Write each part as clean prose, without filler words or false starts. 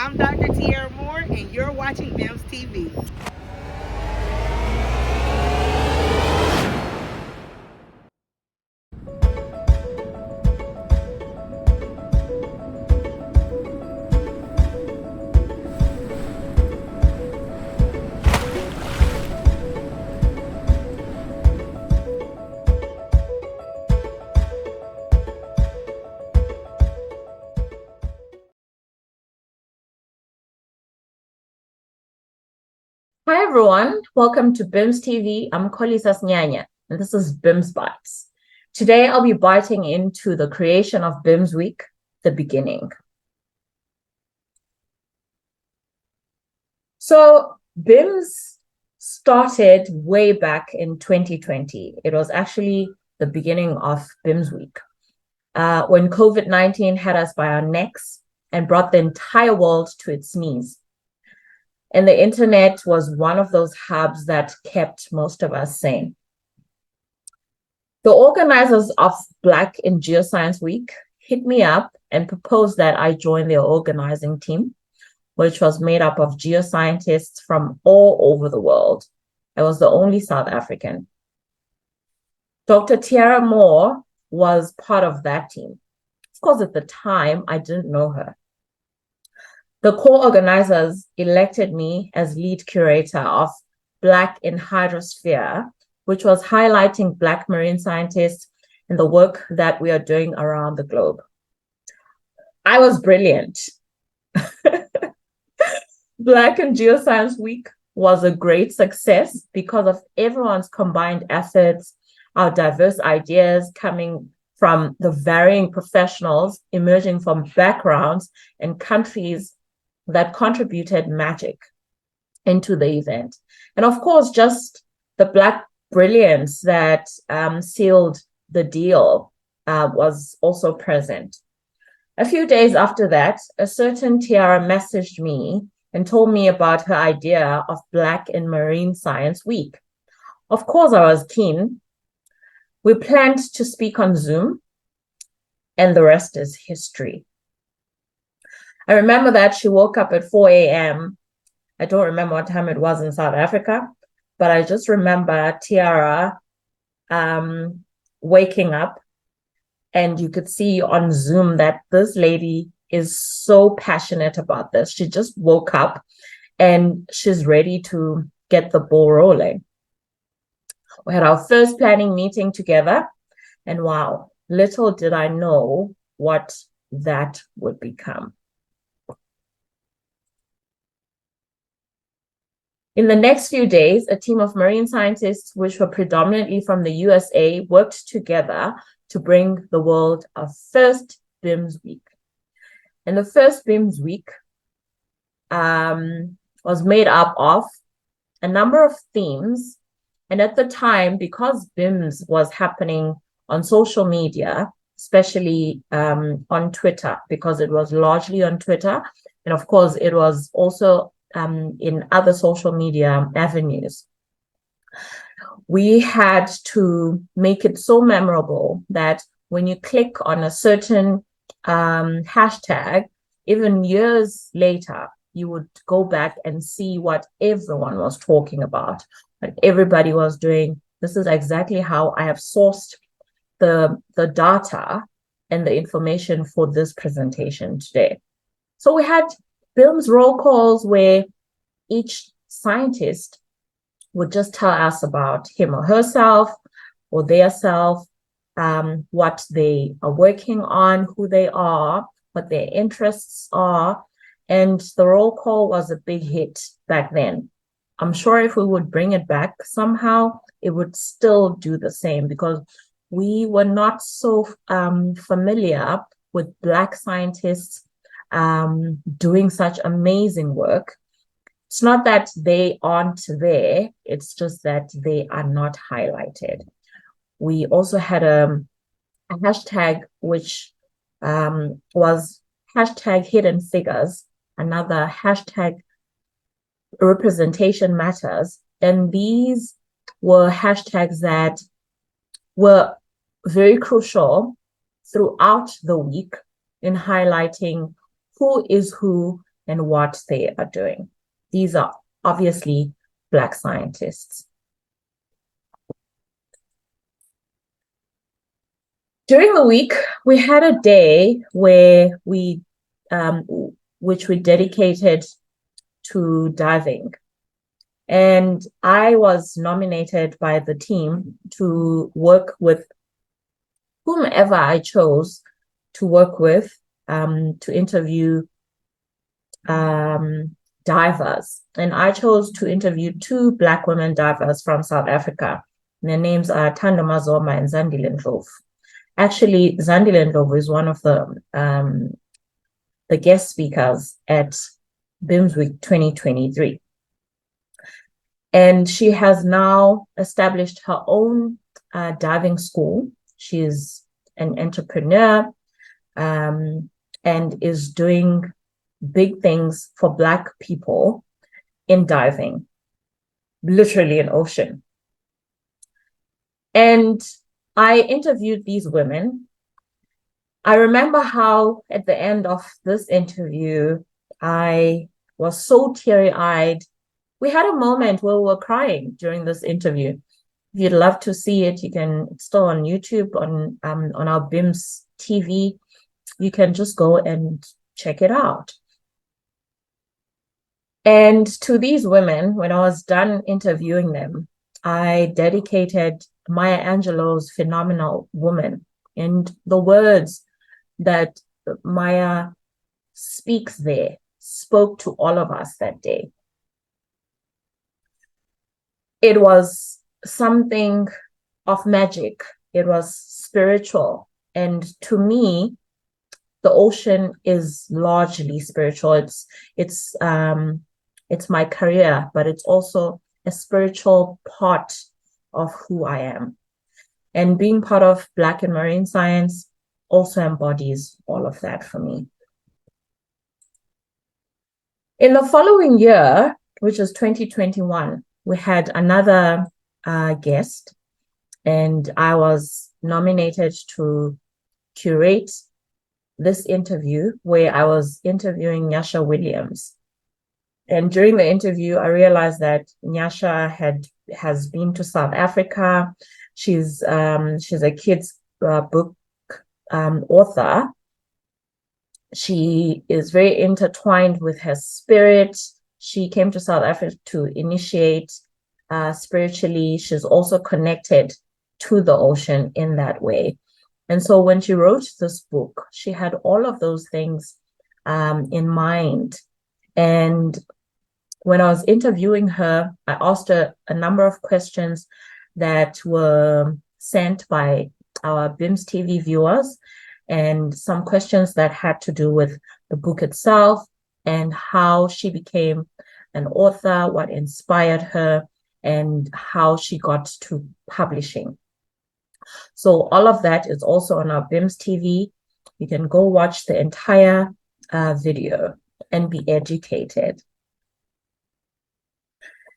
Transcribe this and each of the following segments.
I'm Dr. Tiara Moore, and you're watching BIMS TV. Hi everyone, welcome to BIMS TV. I'm Kolisa Sinyanya, and this is BIMS Bites. Today I'll be biting into the creation of BIMS Week, the beginning. So BIMS started way back in 2020. It was actually the beginning of BIMS Week, when COVID-19 had us by our necks and brought the entire world to its knees. And the internet was one of those hubs that kept most of us sane. The organizers of Black in Geoscience Week hit me up and proposed that I join their organizing team, which was made up of geoscientists from all over the world. I was the only South African. Dr. Tiara Moore was part of that team. Of course, at the time, I didn't know her. The co-organizers elected me as lead curator of Black in Hydrosphere, which was highlighting Black marine scientists and the work that we are doing around the globe. I was brilliant. Black in Geoscience Week was a great success because of everyone's combined efforts, our diverse ideas coming from the varying professionals emerging from backgrounds and countries that contributed magic into the event. And of course, just the Black brilliance that sealed the deal was also present. A few days after that, a certain Tiara messaged me and told me about her idea of Black in Marine Science Week. Of course, I was keen. We planned to speak on Zoom, and the rest is history. I remember that she woke up at 4 a.m. I don't remember what time it was in South Africa, but I just remember Tiara waking up, and you could see on Zoom that this lady is so passionate about this. She just woke up and she's ready to get the ball rolling. We had our first planning meeting together, and wow, little did I know what that would become. In the next few days, a team of marine scientists, which were predominantly from the USA, worked together to bring the world our first BIMS Week. And the first BIMS Week was made up of a number of themes. And at the time, because BIMS was happening on social media, especially on Twitter, because it was largely on Twitter, and of course, it was also in other social media avenues. We had to make it so memorable that when you click on a certain hashtag, even years later, you would go back and see what everyone was talking about, what everybody was doing. This is exactly how I have sourced the data and the information for this presentation today. So we had BIMS roll calls where each scientist would just tell us about him or herself or their self, what they are working on, who they are, what their interests are. And the roll call was a big hit back then. I'm sure if we would bring it back somehow, it would still do the same because we were not so familiar with Black scientists doing such amazing work. It's not that they aren't there, it's just that they are not highlighted. We also had a hashtag which was hashtag hidden figures, another hashtag representation matters. And these were hashtags that were very crucial throughout the week in highlighting who is who and what they are doing. These are obviously Black scientists. During the week, we had a day where which we dedicated to diving. And I was nominated by the team to work with whomever I chose to work with, to interview divers. And I chose to interview 2 Black women divers from South Africa. And their names are Thando Mazoma and Zandile Ndlovu. Actually, Zandile Ndlovu is one of the guest speakers at BIMS Week 2023. And she has now established her own diving school. She's an entrepreneur and is doing big things for Black people in diving, literally in ocean. And I interviewed these women. I remember how at the end of this interview, I was so teary-eyed. We had a moment where we were crying during this interview. If you'd love to see it, you can, it's still on YouTube, on our BIMS TV. You can just go and check it out. And to these women, when I was done interviewing them, I dedicated Maya Angelou's Phenomenal Woman. And the words that Maya speaks there spoke to all of us that day. It was something of magic. It was spiritual. And to me, the ocean is largely spiritual. It's my career, but it's also a spiritual part of who I am. And being part of Black and Marine Science also embodies all of that for me. In the following year, which is 2021, we had another guest, and I was nominated to curate this interview where I was interviewing Nyasha Williams. And during the interview, I realized that Nyasha has been to South Africa. She's a kids book author. She is very intertwined with her spirit. She came to South Africa to initiate spiritually. She's also connected to the ocean in that way. And so when she wrote this book, she had all of those things in mind. And when I was interviewing her, I asked her a number of questions that were sent by our BIMS TV viewers, and some questions that had to do with the book itself and how she became an author, what inspired her, and how she got to publishing. So all of that is also on our BIMS TV. You can go watch the entire video and be educated.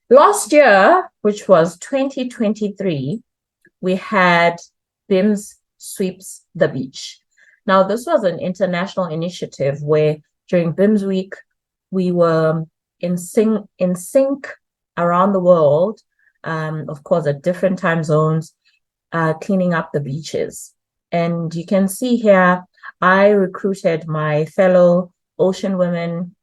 Last year, which was 2023, we had BIMS Sweeps the Beach. Now, this was an international initiative where during BIMS Week, we were in sync around the world, of course, at different time zones, cleaning up the beaches. And you can see here, I recruited my fellow Ocean Women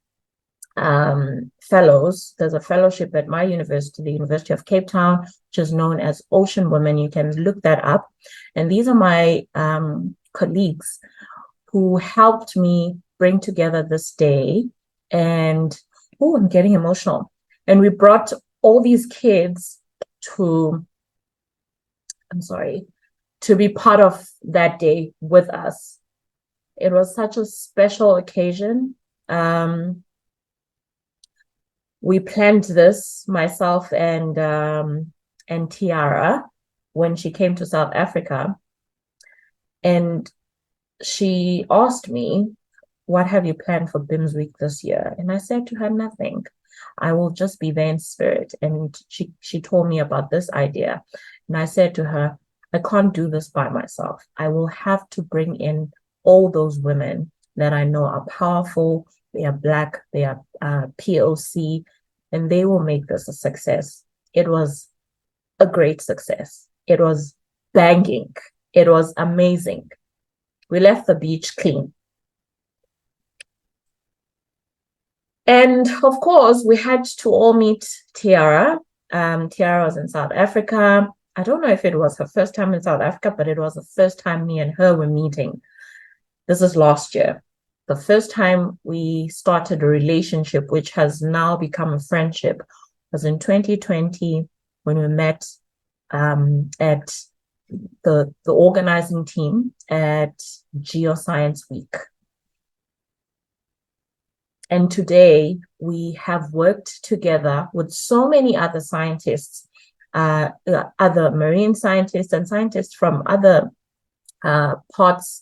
fellows. There's a fellowship at my university, the University of Cape Town, which is known as Ocean Women. You can look that up. And these are my colleagues who helped me bring together this day. And, oh, I'm getting emotional. And we brought all these kids to be part of that day with us. It was such a special occasion. We planned this, myself and Tiara, when she came to South Africa. And she asked me, what have you planned for BIMS Week this year? And I said to her, nothing. I will just be there in spirit. And she told me about this idea. And I said to her, I can't do this by myself. I will have to bring in all those women that I know are powerful, they are Black, they are POC, and they will make this a success. It was a great success. It was banging. It was amazing. We left the beach clean. And of course, we had to all meet Tiara. Tiara was in South Africa. I don't know if it was her first time in South Africa, but it was the first time me and her were meeting. This is last year. The first time we started a relationship, which has now become a friendship, was in 2020 when we met at the organizing team at Geoscience Week. And today we have worked together with so many other scientists, other marine scientists and scientists from other parts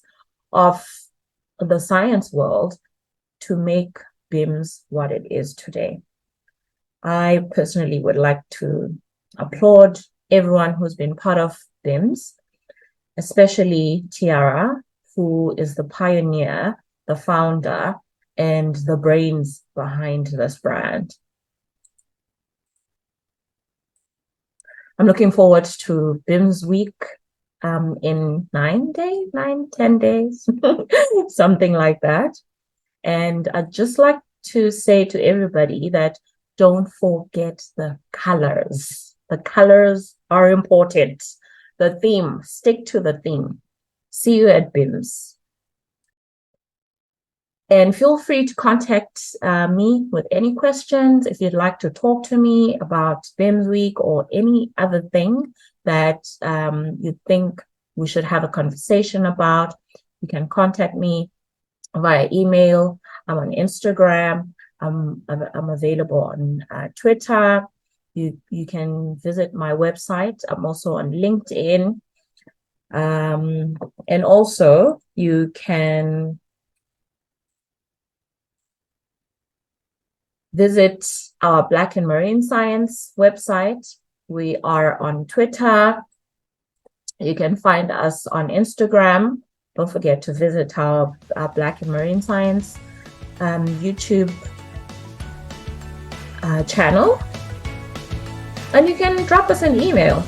of the science world to make BIMS what it is today. I personally would like to applaud everyone who's been part of BIMS, especially Tiara, who is the pioneer, the founder, and the brains behind this brand. I'm looking forward to BIMS Week in 10 days, something like that. And I'd just like to say to everybody that don't forget the colors. The colors are important. The theme, stick to the theme. See you at BIMS. And feel free to contact me with any questions if you'd like to talk to me about BIMS Week or any other thing that you think we should have a conversation about. You can contact me via email. I'm on Instagram. I'm available on Twitter. You can visit my website. I'm also on LinkedIn. And also you can visit our Black and Marine Science website. We are on Twitter. You can find us on Instagram. Don't forget to visit our Black and Marine Science YouTube channel. And you can drop us an email.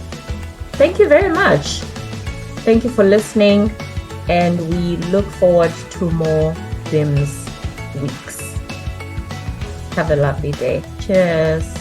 Thank you very much. Thank you for listening. And we look forward to more BIMS weeks. Have a lovely day. Cheers.